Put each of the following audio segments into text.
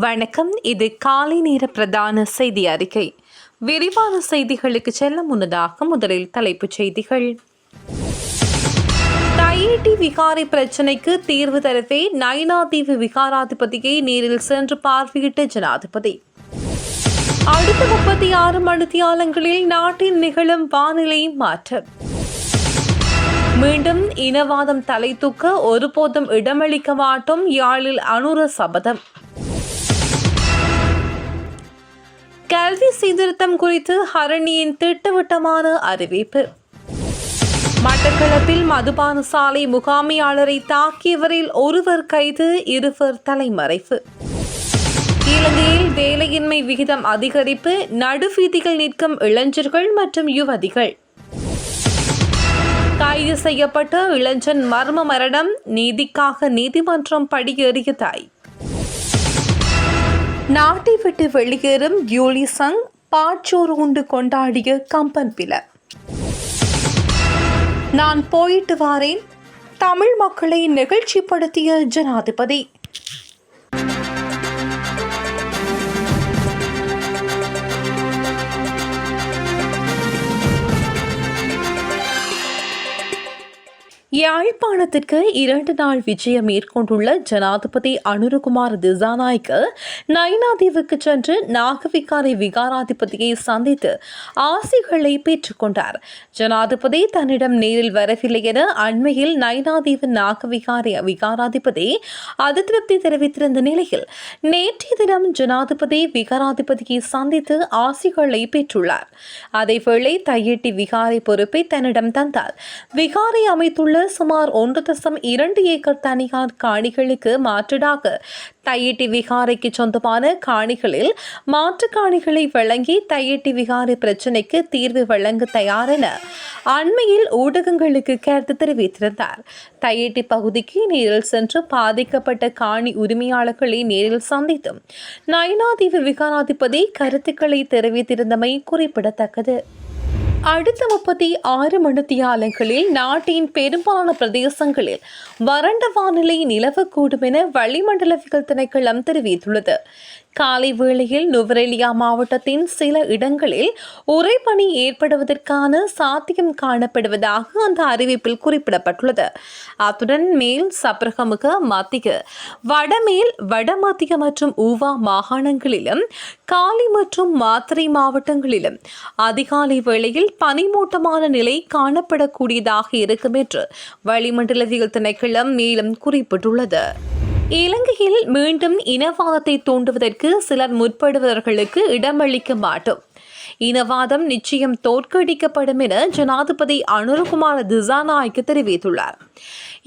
வணக்கம். இது காலை நேர பிரதான செய்தி அறிக்கை. விரிவான செய்திகளுக்கு செல்ல முன்னதாக முதலில் தலைப்புச் செய்திகள். தையிட்டி விகாரை பிரச்சினைக்கு தீர்வு தரவே நயினாதீவு விகாராதிபதியை நேரில் சென்று பார்வையிட்ட ஜனாதிபதி. அடுத்த 36 மணித்தியாலங்களில் நாட்டில் நிகழும் வானிலை மாற்றம். மீண்டும் இனவாதம் தலை தூக்க ஒருபோதும் இடமளிக்க மாட்டோம், யாழில் அனுர சபதம். கல்வி சீர்திருத்தம் குறித்து ஹரணியின் திட்டவட்டமான அறிவிப்பு. மட்டக்களப்பில் மதுபான சாலை முகாமையாளரை தாக்கியவரில் ஒருவர் கைது, இருவர் தலைமறைவு. இலங்கையில் வேலையின்மை விகிதம் அதிகரிப்பு, நடுவீதிகள் நிற்கும் இளைஞர்கள் மற்றும் யுவதிகள். கைது செய்யப்பட்ட இளைஞன் மர்ம மரணம், நீதிக்காக நீதிமன்றம் படியேறிய தாய். நாட்டை விட்டு வெளியேறும் யூலி சங், பாச்சோறு உண்டு கொண்டாடிய கம்பன் பில. நான் போயிட்டு வாரேன், தமிழ் மக்களை நெகிழ்ச்சிப்படுத்திய ஜனாதிபதி. யாழ்ப்பாணத்திற்கு 2 நாள் விஜயம் மேற்கொண்டுள்ள ஜனாதிபதி அனுரகுமார் திசாநாயக்க நயினாதீவுக்கு சென்று நாகவிகாரை விகாராதிபதியை சந்தித்து ஆசிகளை பெற்றுக்கொண்டார். ஜனாதிபதி தன்னிடம் நேரில் வரவில்லை என அண்மையில் நயினாதீவு நாகவிகாரை விகாராதிபதி அதிருப்தி தெரிவித்திருந்த நிலையில் நேற்றைய தினம் ஜனாதிபதி விகாராதிபதியை சந்தித்து ஆசிகளை பெற்றுள்ளார். அதேவேளை தையிட்டி விகாரை பொறுப்பை தன்னிடம் தந்தால் விகாரை அமைத்துள்ள சுமார் 1.2 ஏக்கர் தனியார் காணிகளுக்கு மாற்றீடாக தையிட்டி விகாரைக்கு சொந்தமான காணிகளில் மாற்று காணிகளை வழங்கி தையிட்டி விகாரை பிரச்சினைக்கு தீர்வு வழங்க தயார் என அண்மையில் ஊடகங்களுக்கு கருத்து தெரிவித்திருந்தார். தையிட்டி பகுதிக்கு நேரில் சென்று பாதிக்கப்பட்ட காணி உரிமையாளர்களை நேரில் சந்தித்தும் நயினாதீவு விகாராதிபதி கருத்துக்களை தெரிவித்திருந்தமை குறிப்பிடத்தக்கது. அடுத்த 36 மணித்தியாலங்களில் நாட்டின் பெரும்பாலான பிரதேசங்களில் வறண்ட வானிலை நிலவக்கூடும் என வளிமண்டலவியல் திணைக்களம் தெரிவித்துள்ளது. காலை வேளையில் நுவரெலியா மாவட்டத்தின் சில இடங்களில் உறைபனி ஏற்படுவதற்கான சாத்தியம் காணப்படுவதாக அந்த அறிவிப்பில் குறிப்பிடப்பட்டுள்ளது. அத்துடன் மேல் சப்ரகமுக, மத்திய, வடமேல், வடமத்திய மற்றும் ஊவா மாகாணங்களிலும் காலி மற்றும் மாத்தறை மாவட்டங்களிலும் அதிகாலை வேளையில் பனிமூட்டமான நிலை காணப்படக்கூடியதாக இருக்கும் என்று வளிமண்டலவியல் திணைக்களம் மேலும் குறிப்பிட்டுள்ளது. இலங்கையில் மீண்டும் இனவாதத்தை தூண்டுவதற்கு சிலர் முற்படுவதற்கு இடமளிக்க மாட்டோம். இனவாதம் நிச்சயம் தோற்கடிக்கப்படும் என ஜனாதிபதி அனுரகுமார் திசாநாயக்க தெரிவித்துள்ளார்.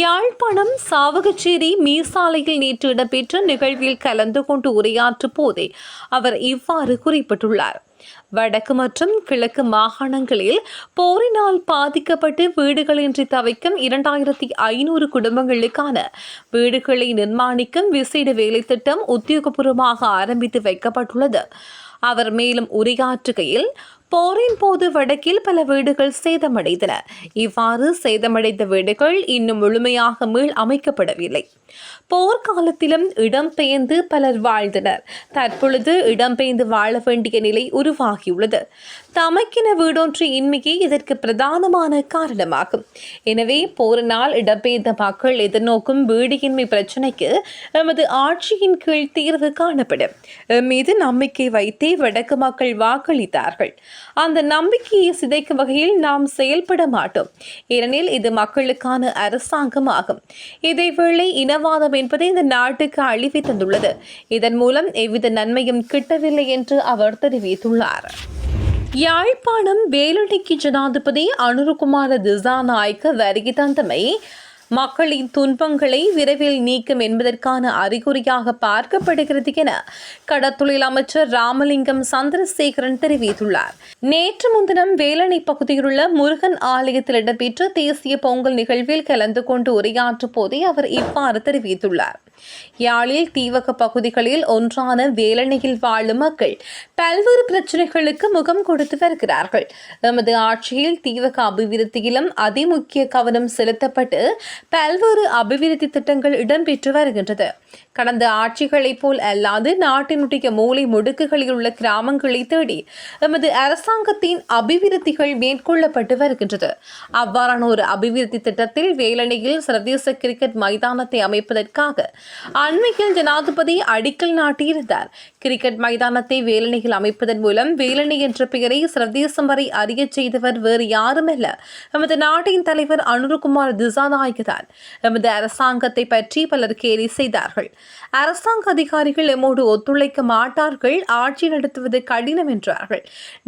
யாழ்ப்பாணம் சாவகச்சேரி மீசாலையில் நேற்று இடம்பெற்ற நிகழ்வில் கலந்து கொண்டு உரையாற்றும் போதே அவர் இவ்வாறு குறிப்பிட்டுள்ளார். வடக்கு மற்றும் கிழக்கு மாகாணங்களில் போரினால் பாதிக்கப்பட்டு வீடுகளின்றி தவிக்கும் 2500 குடும்பங்களுக்கான வீடுகளை நிர்மாணிக்கும் விசேட வேலை திட்டம் உத்தியோகபூர்வமாக ஆரம்பித்து வைக்கப்பட்டுள்ளது. அவர் மேலும் உரையாற்றுகையில், போரின் போது வடக்கில் பல வீடுகள் சேதமடைந்தன. இவ்வாறு சேதமடைந்த வீடுகள் இன்னும் முழுமையாக மீள் அமைக்கப்படவில்லை. போர்க்காலத்திலும் இடம்பெயர்ந்து பலர் வாழ்ந்தனர். தற்பொழுது இடம்பெயர்ந்து வாழ வேண்டிய நிலை உருவாகியுள்ளது. தமக்கென வீடொன்று இன்மையே இதற்கு பிரதானமான காரணமாகும். எனவே போரினால் இடம்பெயர்ந்த மக்கள் எதிர்நோக்கும் வீடியின்மை பிரச்சினைக்கு எமது ஆட்சியின் கீழ் தீர்வு காணப்படும். மீது நம்பிக்கை வைத்தே வடக்கு மக்கள் வாக்களித்தார்கள். அந்த நம்பிக்கையை சிதைக்கும் வகையில் நாம் செயல்பட மாட்டோம். ஏனெனில் இது மக்களுக்கான அரசாங்கம் ஆகும். இதேவேளை இனவாதம் என்பது இந்த நாட்டுக்கு அழிவை தந்துள்ளது. இதன் மூலம் எவ்வித நன்மையும் கிட்டவில்லை என்று அவர் தெரிவித்துள்ளார். யாழ்ப்பாணம் வேலணைக்கு ஜனாதிபதி அனுரகுமார திசாநாயக்க வருகை தந்தமை மக்களின் துன்பங்களை விரைவில் நீக்கும் என்பதற்கான அறிகுறியாக பார்க்கப்படுகிறது என கடத்தொழில் அமைச்சர் ராமலிங்கம் சந்திரசேகரன் தெரிவித்துள்ளார். நேற்று முன்தினம் வேலணை பகுதியில் உள்ள முருகன் ஆலயத்தில் இடம்பெற்ற தேசிய பொங்கல் நிகழ்வில் கலந்து கொண்டு உரையாற்றும் போதே அவர் இவ்வாறு தெரிவித்துள்ளார். யாழில் தீவக பகுதிகளில் ஒன்றான வேலணையில் வாழும் மக்கள் பல்வேறு பிரச்சினைகளுக்கு முகம் கொடுத்து வருகிறார்கள். எமது ஆட்சியில் தீவக அபிவிருத்தியிலும் அதிமுக்கிய கவனம் செலுத்தப்பட்டு பல்வேறு அபிவிருத்தி திட்டங்கள் இடம்பெற்று வருகின்றது. கடந்த ஆட்சிகளைப் போல் அல்லாது நாட்டினுடைய மூலை முடுக்குகளில் உள்ள கிராமங்களை தேடி எமது அரசாங்கத்தின் அபிவிருத்திகள் மேற்கொள்ளப்பட்டு வருகின்றது. அவ்வாறான ஒரு அபிவிருத்தி திட்டத்தில் வேலணையில் சர்வதேச கிரிக்கெட் மைதானத்தை அமைப்பதற்காக அண்மையில் ஜனாதிபதி அடிக்கல் நாட்டியிருந்தார். கிரிக்கெட் மைதானத்தை வேலணையில் அமைப்பதன் மூலம் வேலணை என்ற பெயரை சர்வதேசம் வரை அறிய செய்தவர் வேறு யாருமல்ல, எமது நாட்டின் தலைவர் அனுரகுமார் திசாநாயக்க தான். எமது அரசாங்கத்தை பற்றி பலர் கேலி செய்தார்கள். அரசாங்க அதிகாரிகள் எம்மோடு ஒத்துழைக்க மாட்டார்கள், ஆட்சி நடத்துவது கடினம் என்றார்கள்.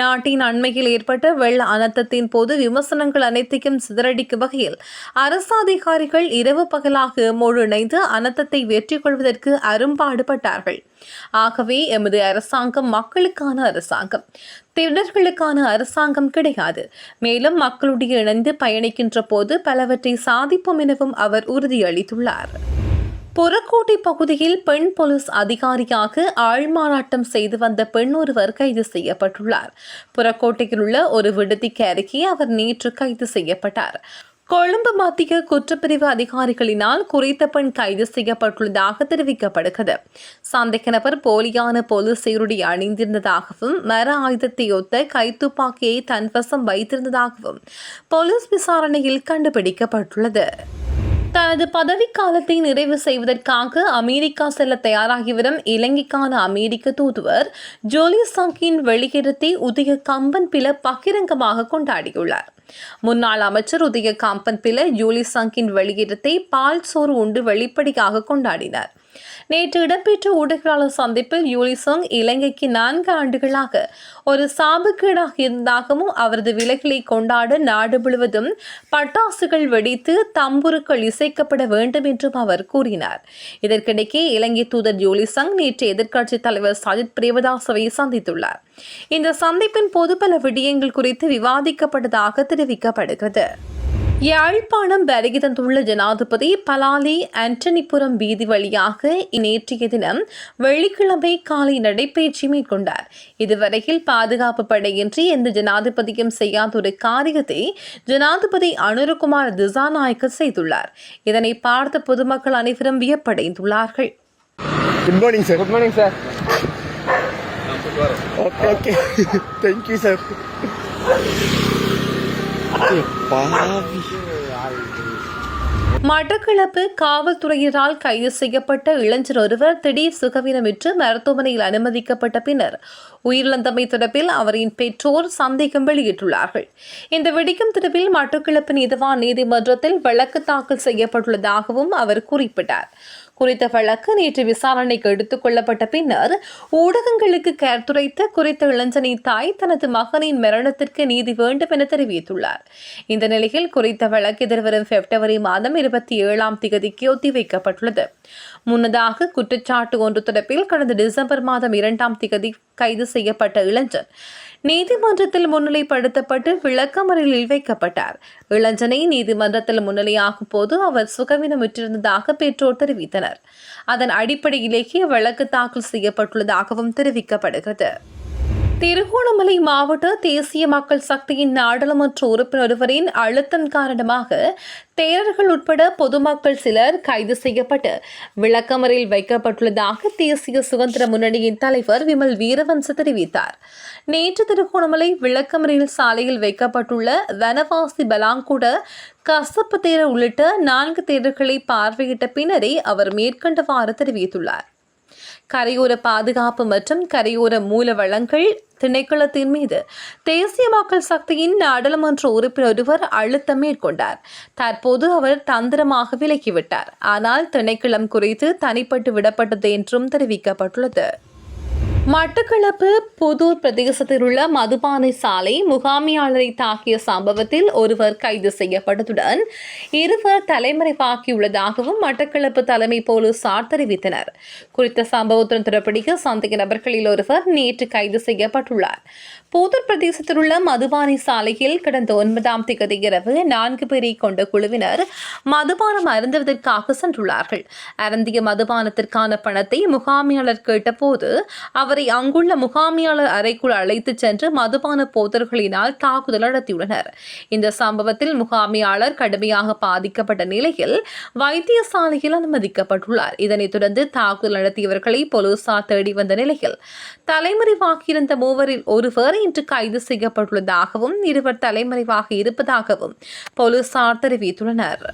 நாட்டின் அண்மையில் ஏற்பட்ட வெள்ள அனர்த்தத்தின் போது விமர்சனங்கள் அனைத்தையும் சிதறடிக்கும் வகையில் அரசு அதிகாரிகள் இரவு பகலாக எம்மோடு இணைந்து அனர்த்தத்தை வெற்றி கொள்வதற்கு அரும்பாடுபட்டார்கள். ஆகவே எமது அரசாங்கம் மக்களுக்கான அரசாங்கம், திருடர்களுக்கான அரசாங்கம் கிடையாது. மேலும் மக்களுடைய இணைந்து பயணிக்கின்ற போது பலவற்றை சாதிப்போம் எனவும் அவர் உறுதியளித்துள்ளார். புறக்கோட்டை பகுதியில் பெண் போலீஸ் அதிகாரியாக ஆள்மாறாட்டம் செய்து வந்த பெண் ஒருவர் கைது செய்யப்பட்டுள்ளார். புறக்கோட்டையில் உள்ள ஒரு விடுதிக்கு அருகே அவர் நேற்று கைது செய்யப்பட்டார். கொழும்பு மத்திய குற்றப்பிரிவு அதிகாரிகளினால் குறித்த பெண் கைது செய்யப்பட்டுள்ளதாக தெரிவிக்கப்படுகிறது. சந்தேக நபர் போலியான போலீஸ் சீருடை அணிந்திருந்ததாகவும் மர ஆயுதத்தை ஒத்த கைத்துப்பாக்கியை தன்வசம் வைத்திருந்ததாகவும் போலீஸ் விசாரணையில் கண்டுபிடிக்கப்பட்டுள்ளது. தனது பதவிக்காலத்தை நிறைவு செய்வதற்காக அமெரிக்கா செல்ல தயாராகிவரும் இலங்கைக்கான அமெரிக்க தூதுவர் ஜோலி சங்கின் வெளியிடத்தை உதய கம்பன்பில பகிரங்கமாக கொண்டாடியுள்ளார். முன்னாள் அமைச்சர் உதய கம்பன்பில ஜோலி சங்கின் வெளியிடத்தை பால் சோறு உண்டு வெளிப்படையாக கொண்டாடினார். நேற்று இடம்பெற்ற ஊடகவியலாளர் சந்திப்பில் யூலிசங் இலங்கைக்கு 4 ஆண்டுகளாக ஒரு சாபக்கேடாக இருந்ததாகவும் அவரது விலகலை கொண்டாட நாடு முழுவதும் பட்டாசுகள் வெடித்து தம்புருக்கள் இசைக்கப்பட வேண்டும் என்றும் அவர் கூறினார். இதற்கிடையே இலங்கை தூதர் யூலிசங் நேற்று எதிர்க்கட்சித் தலைவர் சஜித் பிரேமதாசவை சந்தித்துள்ளார். இந்த சந்திப்பின் போது பல விடயங்கள் குறித்து விவாதிக்கப்பட்டதாக தெரிவிக்கப்படுகிறது. யாழ்ப்பாணம் வருகை தந்துள்ள ஜனாதிபதி பலாலி ஆண்டனிபுரம் வீதி வழியாக நேற்றைய தினம் வெள்ளிக்கிழமை காலை நடைபயிற்சி மேற்கொண்டார். இதுவரையில் பாதுகாப்பு படையின்றி எந்த ஜனாதிபதியும் செய்யாத ஒரு காரியத்தை ஜனாதிபதி அனுரகுமார் திசாநாயக்க செய்துள்ளார். இதனை பார்த்த பொதுமக்கள் அனைவரும் வியப்படைந்துள்ளார்கள். Good morning sir. Good morning sir. Okay thank you sir. Mattakkalappu காவல்துறையினரால் கைது செய்யப்பட்ட இளைஞர் ஒருவர் திடீர் சுகவீனமிட்டு மருத்துவமனையில் அனுமதிக்கப்பட்ட பின்னர் உயிரிழந்தமை தொடர்பில் அவரின் பெற்றோர் சந்தேகம் வெளியிட்டுள்ளார்கள். இந்த வெடிக்கும் தொடர்பில் மட்டக்களப்பு நீதிவான் நீதிமன்றத்தில் வழக்கு தாக்கல் செய்யப்பட்டுள்ளதாகவும் அவர் குறிப்பிட்டார். குறித்த வழக்கு நேற்று விசாரணைக்கு எடுத்துக் கொள்ளப்பட்ட பின்னர் ஊடகங்களுக்கு கருத்துரைத்த குறித்த இளைஞனின் தாய் தனது மகனின் மரணத்திற்கு நீதி வேண்டும் என தெரிவித்துள்ளார். இந்த நிலையில் குறித்த வழக்கு எதிர்வரும் பிப்ரவரி மாதம் 27 ஒத்திவைக்கப்பட்டுள்ளது. முன்னதாக குற்றச்சாட்டு ஒன்று தொடர்பில் கடந்த டிசம்பர் மாதம் 2 கைது செய்யப்பட்ட இளைஞன் நீதிமன்றத்தில் முன்னிலைப்படுத்தப்பட்டு விளக்கமறியலில் வைக்கப்பட்டார். இளைஞனை நீதிமன்றத்தில் முன்னிலையாகும் போது அவர் சுகவீனமுற்றிருந்ததாக பெற்றோர் தெரிவித்தனர். அதன் அடிப்படையிலேயே வழக்கு தாக்கல் செய்யப்பட்டுள்ளதாகவும் தெரிவிக்கப்படுகிறது. திருகோணமலை மாவட்ட தேசிய மக்கள் சக்தியின் நாடாளுமன்ற உறுப்பினர் ஒருவரின் அழுத்தம் காரணமாக தேரர்கள் உட்பட பொதுமக்கள் சிலர் கைது செய்யப்பட்டு விளக்கமறியலில் வைக்கப்பட்டுள்ளதாக தேசிய சுதந்திர முன்னணியின் தலைவர் விமல் வீரவன்ச தெரிவித்தார். நேற்று திருகோணமலை விளக்கமறியல் சாலையில் வைக்கப்பட்டுள்ள வனவாசி பலாங்குட கசப்பு தேரர் உள்ளிட்ட 4 தேரர்களை பார்வையிட்ட பின்னரே அவர் மேற்கண்டவாறு தெரிவித்துள்ளார். கரையோர பாதுகாப்பு மற்றும் கரையோர மூல வளங்கள் திணைக்களத்தின் மீது தேசிய மக்கள் சக்தியின் நாடாளுமன்ற உறுப்பினர் ஒருவர் அழுத்தம் மேற்கொண்டார். தற்போது அவர் தந்திரமாக விலகிவிட்டார். ஆனால் திணைக்களம் குறித்து தனிப்பட்டு விடப்பட்டது என்றும் தெரிவிக்கப்பட்டுள்ளது. மட்டக்களப்பு புதூர் பிரதேசத்தில் உள்ள மதுபானை சாலை முகாமியாளரை தாக்கிய சம்பவத்தில் ஒருவர் கைது செய்யப்பட்டதுடன் 2 தலைமறைவாகியுள்ளதாகவும் மட்டக்களப்பு தலைமை போலீசார் தெரிவித்தனர். குறித்த சம்பவத்துடன் தொடர்புடைய சந்தேக நபர்களில் ஒருவர் நேற்று கைது செய்யப்பட்டுள்ளார். பூதர் பிரதேசத்தில் உள்ள மதுபானி சாலையில் கடந்த 9ஆம் தேதி இரவு 4 பேரை கொண்ட குழுவினர் மதுபானம் அருந்துவதற்காக சென்றுள்ளார்கள். அருந்திய மதுபானத்திற்கான பணத்தை முகாமியாளர் கேட்டபோது அவரை அங்குள்ள முகாமியாளர் அறைக்குள் அழைத்துச் சென்று மதுபான போதர்களினால் தாக்குதல் நடத்தியுள்ளனர். இந்த சம்பவத்தில் முகாமியாளர் கடுமையாக பாதிக்கப்பட்ட நிலையில் வைத்தியசாலையில் அனுமதிக்கப்பட்டுள்ளார். இதனைத் தொடர்ந்து தாக்குதல் நடத்தியவர்களை போலீசார் தேடி வந்த நிலையில் தலைமறைவாகியிருந்த மூவரில் ஒருவர் இன்று கைது செய்யப்பட்டுள்ளதாகவும் 2 தலைமறைவாக இருப்பதாகவும் போலீசார் தெரிவித்துள்ளனர்.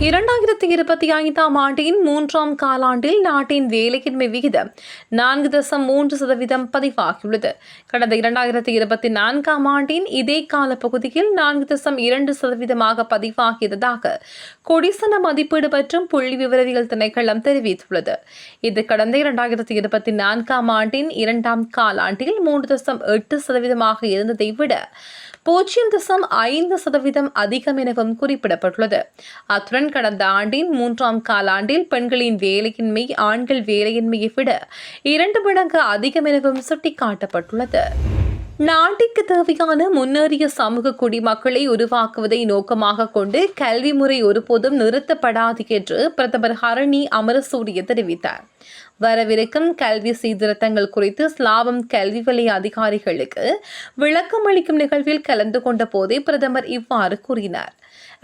2025ஆம் ஆண்டின் 3ஆம் காலாண்டில் நாட்டின் வேலையின்மை விகிதம் 4.3% பதிவாகியுள்ளது. கடந்த 2024ஆம் ஆண்டின் இதே கால பகுதியில் 4.2% பதிவாகியதாக கொடிசன மதிப்பீடு மற்றும் புள்ளி விவரவியல் திணைக்களம் தெரிவித்துள்ளது. இது கடந்த 2024ஆம் ஆண்டின் 2ஆம் காலாண்டில் 3.8% இருந்ததை விட 0.5% அதிகம் எனவும் குறிப்பிடப்பட்டுள்ளது. அத்துடன் கடந்த ஆண்டின் 3ஆம் காலாண்டில் பெண்களின் வேலையின்மை ஆண்கள் வேலையின்மையை விட 2 மடங்கு அதிகம் எனவும் சுட்டிக்காட்டப்பட்டுள்ளது. நாட்டிற்கு தேவையான முன்னேறிய சமூக குடிமக்களை உருவாக்குவதை நோக்கமாக கொண்டு கல்வி முறை ஒருபோதும் நிறுத்தப்படாது என்று பிரதமர் ஹரணி அமரசூரிய தெரிவித்தார். வரவிருக்கும் கல்வி சீர்திருத்தங்கள் குறித்து ஸ்லாபம் கல்வி வலய அதிகாரிகளுக்கு விளக்கம் அளிக்கும் நிகழ்வில் கலந்து கொண்ட போதே பிரதமர் இவ்வாறு கூறினார்.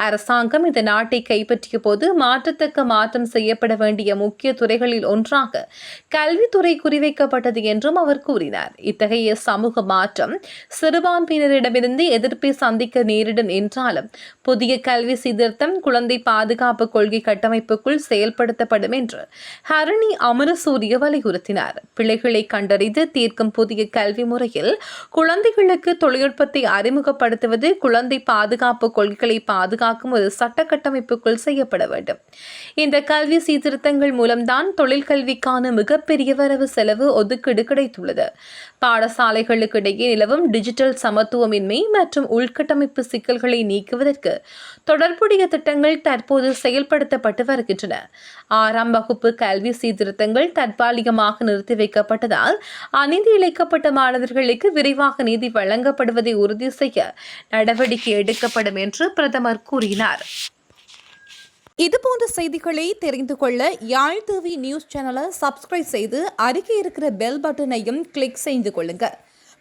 அரசாங்கம் இந்த நாட்டை கைப்பற்றிய போது மாற்றத்தக்க மாற்றம் செய்யப்பட வேண்டிய முக்கிய துறைகளில் ஒன்றாக கல்வித்துறை குறிவைக்கப்பட்டது என்றும் அவர் கூறினார். இத்தகைய சமூக மாற்றம் சிறுபான்மையினரிடமிருந்து எதிர்ப்பை சந்திக்க நேரிடும் என்றாலும் புதிய கல்வி சீர்திருத்தம் குழந்தை பாதுகாப்பு கொள்கை கட்டமைப்புக்குள் செயல்படுத்தப்படும் என்று ஹரணி அமரசூரிய வலியுறுத்தினார். பிள்ளைகளை கண்டறிந்து தீர்க்கும் புதிய கல்வி முறையில் குழந்தைகளுக்கு தொழில்நுட்பத்தை அறிமுகப்படுத்துவது குழந்தை பாதுகாப்பு கொள்கைகளை பாதுகாக்கும் ஒரு சட்ட கட்டமைப்புக்குள் செய்யப்பட வேண்டும். இந்த கல்வி சீர்திருத்தங்கள் மூலம்தான் தொழிற்கல்விக்கான மிகப்பெரிய வரவு செலவு ஒதுக்கீடு கிடைத்துள்ளது. பாடசாலைகளுக்கு இடையே நிலவும் டிஜிட்டல் சமத்துவமின்மை மற்றும் உள்கட்டமைப்பு சிக்கல்களை நீக்குவதற்கு தொடர்புடைய திட்டங்கள் தற்போது செயல்படுத்தப்பட்டு வருகின்றன. 6ஆம் வகுப்பு கல்வி சீர்திருத்தங்கள் தற்காலிகமாக நிறுத்தி வைக்கப்பட்டதால் அநீதி இழைக்கப்பட்ட மாணவர்களுக்கு விரைவாக நீதி வழங்கப்படுவதை உறுதி செய்ய நடவடிக்கை எடுக்கப்படும் என்று பிரதமர் கூறினார். இதுபோன்ற செய்திகளை தெரிந்து கொள்ள யாழ் டிவி நியூஸ் சேனலை சப்ஸ்கிரைப் செய்து அருகே இருக்கிற பெல் பட்டனையும் கிளிக் செய்து கொள்ளுங்க.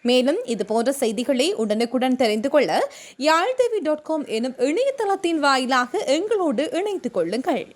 மேலும் இதுபோன்ற செய்திகளை உடனுக்குடன் தெரிந்து கொள்ள யாழ்டிவி.com எனும் இணையதளத்தின் வாயிலாக எங்களோடு இணைந்து கொள்ளுங்கள்.